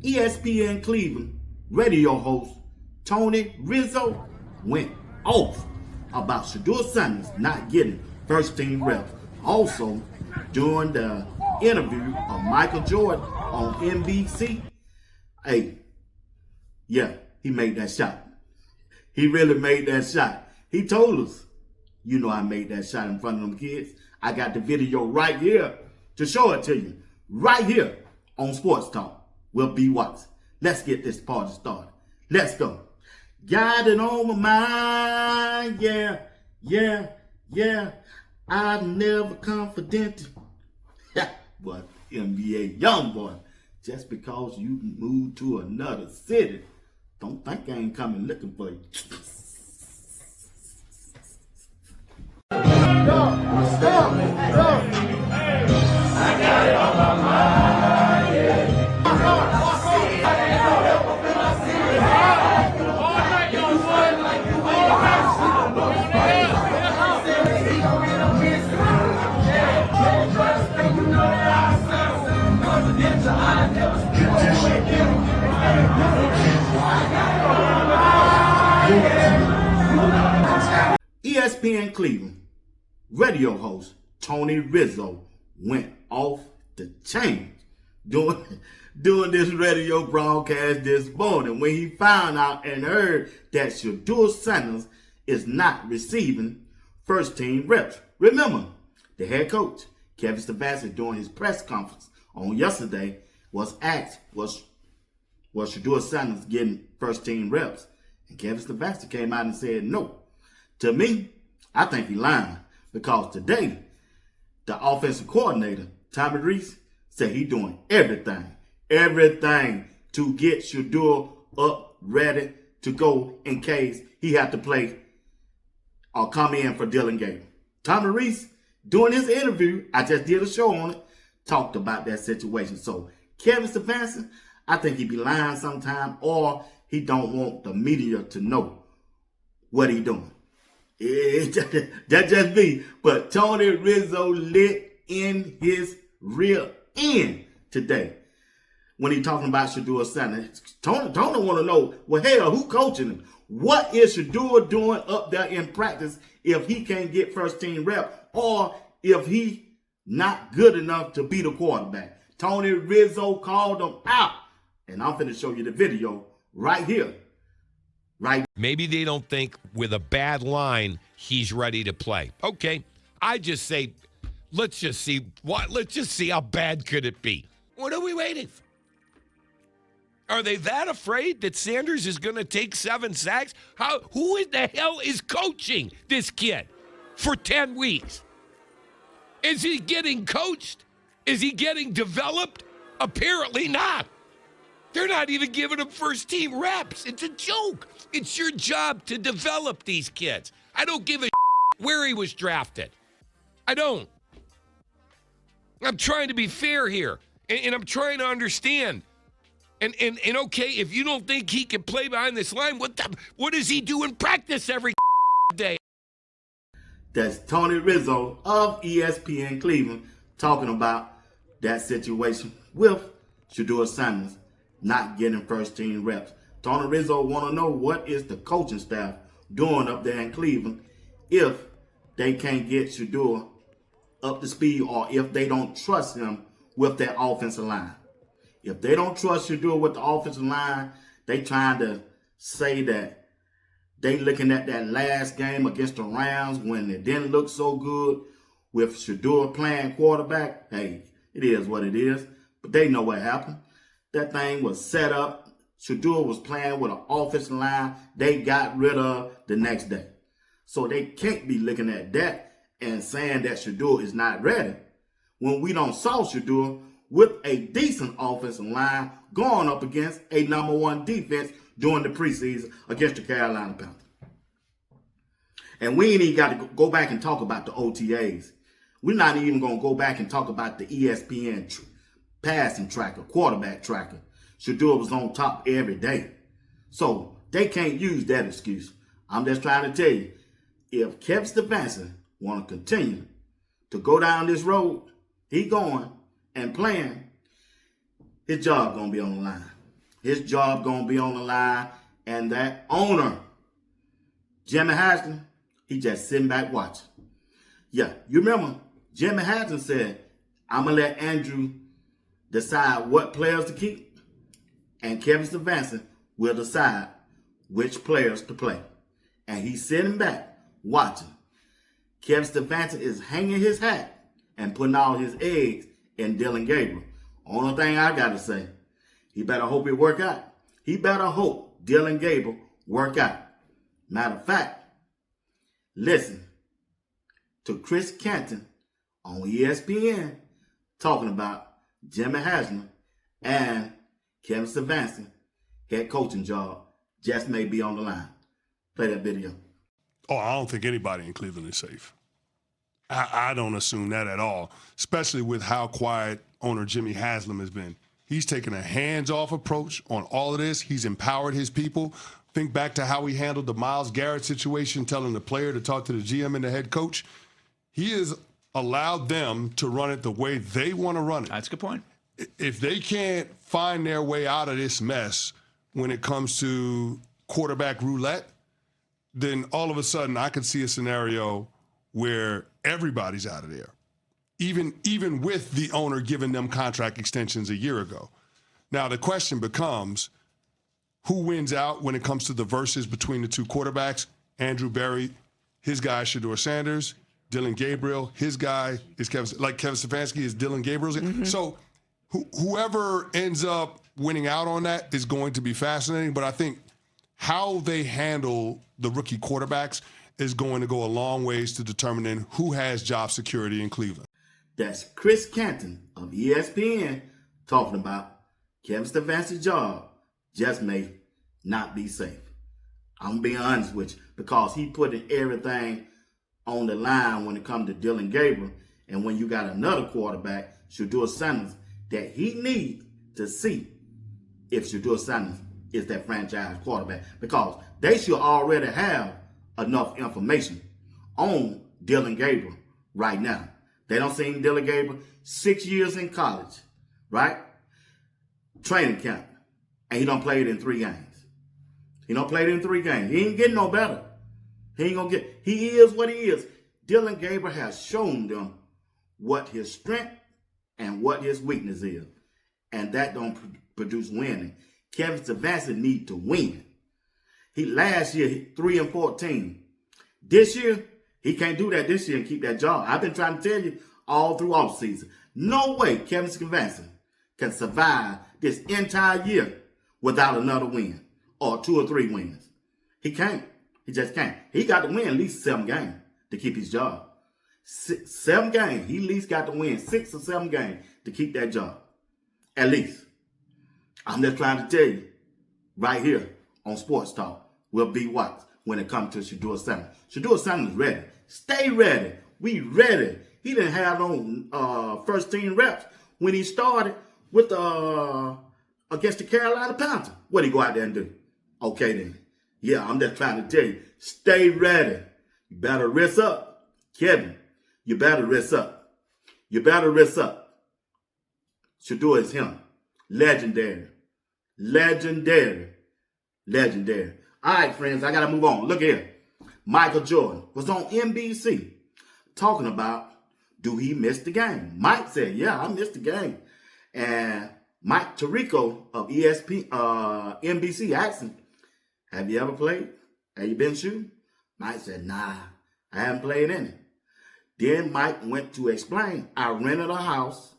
ESPN Cleveland radio host Tony Rizzo went off about SHEDEUR Sanders not getting first team reps. Also, during the interview of Michael Jordan on NBC, he made that shot. He really made that shot. He told us, I made that shot in front of them kids. I got the video right here to show it to you. Right here on Sports Talk with B. Watts. Let's get this party started. Let's go. Got it on my mind, yeah. I never confident. But NBA young boy, just because you moved to another city, don't think I ain't coming looking for you. Go. I got it on my mind, yeah. ESPN Cleveland radio host Tony Rizzo went off the chain doing this radio broadcast this morning when he found out and heard that SHEDEUR Sanders is not receiving first team reps. Remember, the head coach, Kevin Stefanski, during his press conference on yesterday was asked, was SHEDEUR Sanders getting first team reps? And Kevin Stefanski came out and said no. To me, I think he lying, because today, the offensive coordinator, Tommy Reese, said he doing everything to get SHEDEUR up, ready to go in case he have to play or come in for Dylan Gabriel. Tommy Reese, during his interview, I just did a show on it, talked about that situation. So Kevin Stefanski, I think he be lying sometime, or he don't want the media to know what he doing. That just me. But Tony Rizzo lit in his rear end today when he talking about SHEDEUR Sanders. Tony want to know, well, hell, who coaching him? What is SHEDEUR doing up there in practice if he can't get first team rep, or if he not good enough to be the quarterback? Tony Rizzo called him out. And I'm finna show you the video right here. Right. Maybe they don't think with a bad line he's ready to play. Okay, I just say, let's just see how bad could it be. What are we waiting for? Are they that afraid that Sanders is going to take 7 sacks? Who in the hell is coaching this kid for 10 weeks? Is he getting coached? Is he getting developed? Apparently not. They're not even giving him first team reps. It's a joke. It's your job to develop these kids. I don't give a where he was drafted. I don't. I'm trying to be fair here, and I'm trying to understand. And okay, if you don't think he can play behind this line, what does he do in practice every day? That's Tony Rizzo of ESPN Cleveland talking about that situation with SHEDEUR Sanders not getting first team reps. Tony Rizzo want to know what is the coaching staff doing up there in Cleveland if they can't get SHEDEUR up to speed, or if they don't trust him with their offensive line. If they don't trust SHEDEUR with the offensive line, they trying to say that they looking at that last game against the Rams when it didn't look so good with SHEDEUR playing quarterback. Hey, it is what it is. But they know what happened. That thing was set up. SHEDEUR was playing with an offensive line they got rid of the next day. So they can't be looking at that and saying that SHEDEUR is not ready when we don't saw SHEDEUR with a decent offensive line going up against a number 1 defense during the preseason against the Carolina Panthers. And we ain't even got to go back and talk about the OTAs. We're not even going to go back and talk about the ESPN passing tracker, quarterback tracker. SHEDEUR was on top every day. So they can't use that excuse. I'm just trying to tell you, if Kevin Stefanski want to continue to go down this road, he going and playing, his job going to be on the line. His job gonna be on the line, and that owner, Jimmy Haslam, he just sitting back watching. Yeah, you remember Jimmy Haslam said, "I'm gonna let Andrew decide what players to keep, and Kevin Stefanski will decide which players to play." And he's sitting back watching. Kevin Stefanski is hanging his hat and putting all his eggs in Dillon Gabriel. Only thing I gotta say, he better hope it work out. He better hope Dillon Gabriel work out. Matter of fact, listen to Chris Canton on ESPN talking about Jimmy Haslam and Kevin Stefanski head coaching job just may be on the line. Play that video. Oh, I don't think anybody in Cleveland is safe. I don't assume that at all, especially with how quiet owner Jimmy Haslam has been. He's taken a hands-off approach on all of this. He's empowered his people. Think back to how he handled the Myles Garrett situation, telling the player to talk to the GM and the head coach. He has allowed them to run it the way they want to run it. That's a good point. If they can't find their way out of this mess when it comes to quarterback roulette, then all of a sudden I could see a scenario where everybody's out of there, even with the owner giving them contract extensions a year ago. Now, the question becomes, who wins out when it comes to the versus between the two quarterbacks? Andrew Berry, his guy, SHEDEUR Sanders. Dillon Gabriel, his guy is Kevin Stefanski is Dillon Gabriel's. Mm-hmm. So whoever ends up winning out on that is going to be fascinating. But I think how they handle the rookie quarterbacks is going to go a long ways to determining who has job security in Cleveland. That's Chris Canton of ESPN talking about Kevin Stefanski's job just may not be safe. I'm being honest with you because he putting everything on the line when it comes to Dillon Gabriel, and when you got another quarterback, SHEDEUR Sanders, that he needs to see if SHEDEUR Sanders is that franchise quarterback, because they should already have enough information on Dillon Gabriel right now. They don't see Dillon Gabriel 6 years in college, right? Training camp, and he don't play it in 3 games. He don't play it in 3 games. He ain't getting no better. He is what he is. Dillon Gabriel has shown them what his strength and what his weakness is. And that don't produce winning. Kevin Stefanski need to win. Last year, 3-14. This year, he can't do that this year and keep that job. I've been trying to tell you all through offseason. No way Kevin Stefanski can survive this entire year without another win or 2 or 3 wins. He can't. He just can't. He got to win at least 7 games to keep his job. 7 games. He at least got to win 6 or 7 games to keep that job. At least. I'm just trying to tell you right here on Sports Talk will be what when it comes to SHEDEUR Sanders. SHEDEUR Sanders is ready. Stay ready. We ready. He didn't have no first team reps when he started with against the Carolina Panthers. What did he go out there and do? Okay then. Yeah, I'm just trying to tell you, stay ready. You better rest up. Kevin, you better rest up. You better rest up. SHEDEUR is him. Legendary. Legendary. Legendary. All right, friends, I got to move on. Look here. Michael Jordan was on NBC talking about, do he miss the game? Mike said, yeah, I missed the game. And Mike Tirico of NBC asked him, have you ever played? Have you been shooting? Mike said, nah, I haven't played any. Then Mike went to explain, I rented a house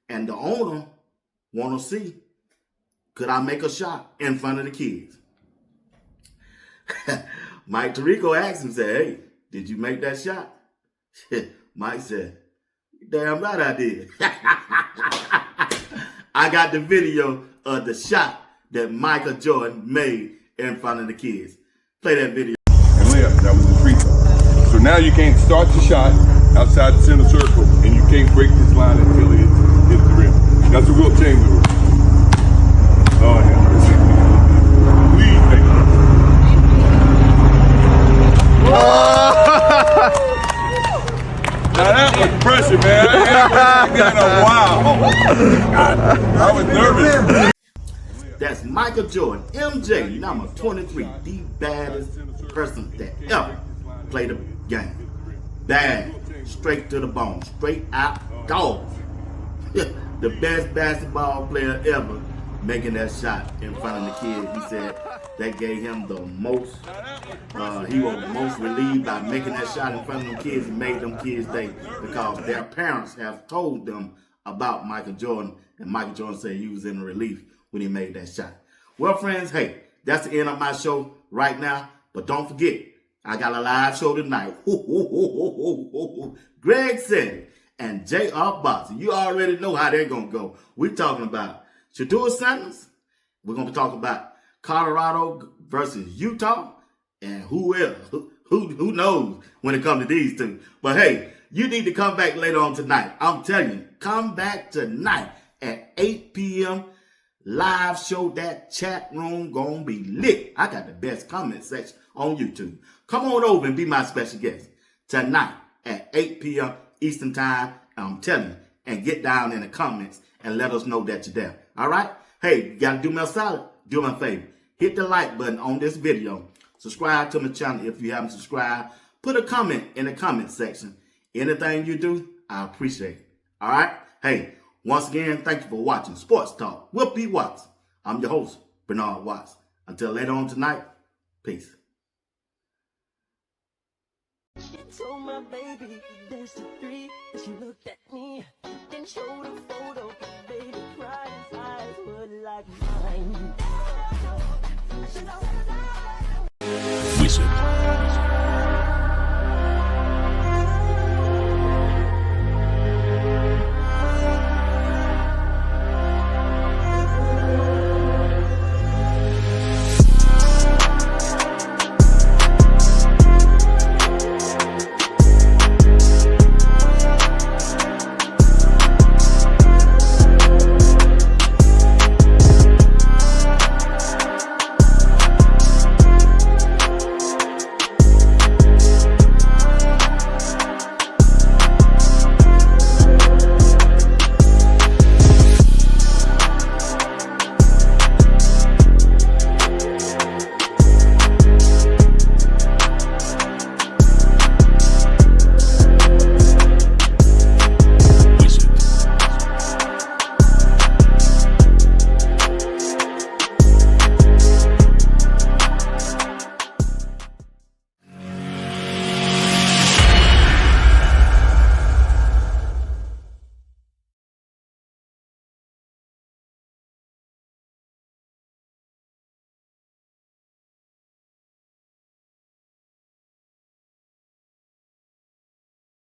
and the owner want to see, could I make a shot in front of the kids? Mike Tirico asked him, said, hey, did you make that shot? Mike said, damn right I did. I got the video of the shot that Michael Jordan made in front of the kids. Play that video. And layup, that was the free throw. So now you can't start the shot outside the center circle, and you can't break this line until it hits the rim. That's a real chain rule. Oh, yeah. Please take it. Now that was pressure, man. I ain't been in a while. I was nervous. That's Michael Jordan, MJ, number 23, the baddest person that ever played a game. Bad, straight to the bone, straight out dog. The best basketball player ever making that shot in front of the kids. He said that gave him the most, he was most relieved by making that shot in front of them kids and made them kids day because their parents have told them about Michael Jordan, and Michael Jordan said he was in relief when he made that shot. Well, friends, hey, that's the end of my show right now, but don't forget, I got a live show tonight. Greg said it. And J.R. Boxer. You already know how they're going to go. We're talking about SHEDEUR sentence. We're going to talk about Colorado versus Utah. And who else? Who knows when it comes to these two. But hey, you need to come back later on tonight. I'm telling you, come back tonight at 8 p.m. Live show. That chat room going to be lit. I got the best comment section on YouTube. Come on over and be my special guest tonight at 8 p.m. Eastern time, I'm telling you, and get down in the comments and let us know that you're there. All right? Hey, you got to do me a solid. Do me a favor. Hit the like button on this video. Subscribe to my channel if you haven't subscribed. Put a comment in the comment section. Anything you do, I appreciate it. All right? Hey, once again, thank you for watching Sports Talk with B. Watts. I'm your host, Bernard Watts. Until later on tonight, peace. She told my baby dance to 3. She looked at me, then showed a photo. Baby cried, his eyes were like mine. RIZZO.